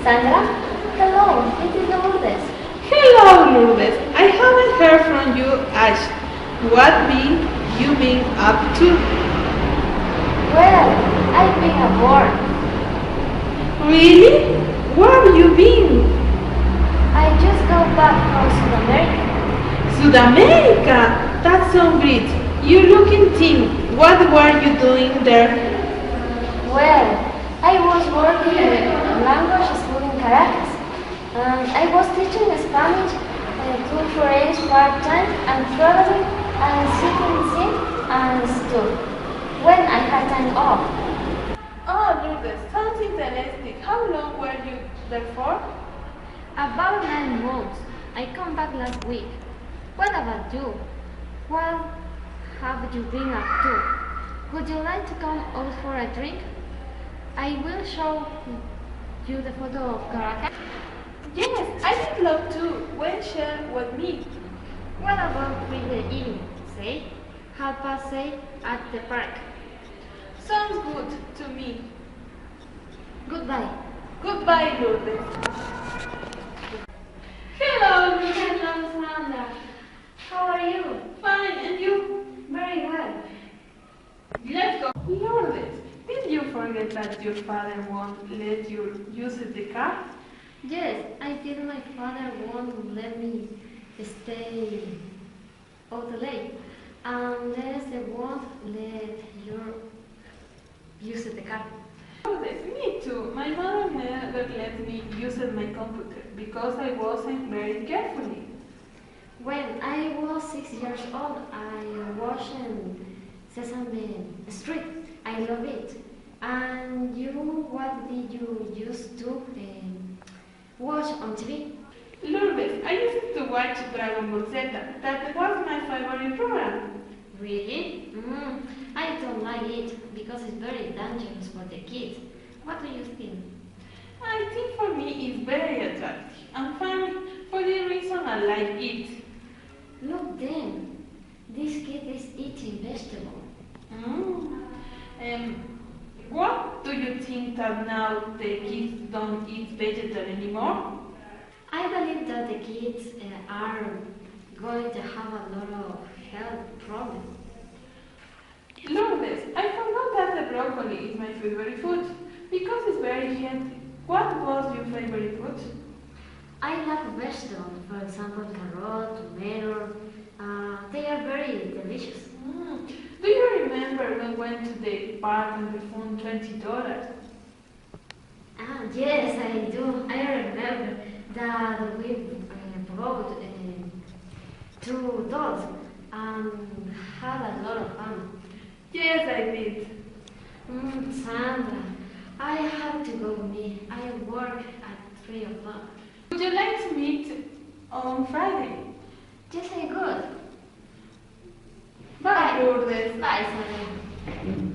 Sandra? Hello, it is Lourdes. Hello, Lourdes. I haven't heard from you, Ash. What you been up to? Well, I've been aboard. Really? Where have you been? I just got back from South America. South America? That sounds great. You looking thin. What were you doing there? Well, I was working in a language school in Caracas, and I was teaching Spanish to foreigners part-time and traveling and sitting sit and stood when I had time off. Oh, Lourdes, sounds interesting. How long were you there for? About 9 months. I come back last week. What about you? What have you been up to? Would you like to come out for a drink? I will show you the photo of Caracas. Yes, I would love to. When share with me? What about 3 in the evening? Say, 6:30 at the park. Sounds good to me. Goodbye. Goodbye, Lourdes. Hello, Lourdes. Hello, Sandra. How are you? Fine, and you? Very well. Let's go. Lourdes, did you forget that your father won't let you use the car? Yes, I did. My father won't let me stay out late unless they won't let you use the car. Lourdes, me too. My mother never let me use my computer because I wasn't very carefully. When I was 6 years old, I watched Sesame Street. I love it. And you, what did you used to watch on TV? Lourdes, I used to watch Dragon Ball Z. That was my favorite program. Really? I don't like it because it's very dangerous for the kids. What do you think? I think for me it's very attractive and funny. For the reason I like it. Look then, this kid is eating vegetable. What do you think that now the kids don't eat vegetable anymore? I believe that the kids are going to have a lot of health problems. Lourdes, I forgot that the broccoli is my favorite food because it's very healthy. What was your favorite food? I like vegetables, for example, carrot, tomato. They are very delicious. Do you remember when we went to the park and we found $20? Yes, I do. I remember that we brought 2 dolls and had a lot of fun. Yes, I did. Sandra, I have to go meet. I work at 3 o'clock. Would you like to meet on Friday? Yes, I good. Bye, Lourdes. Bye, Sandra.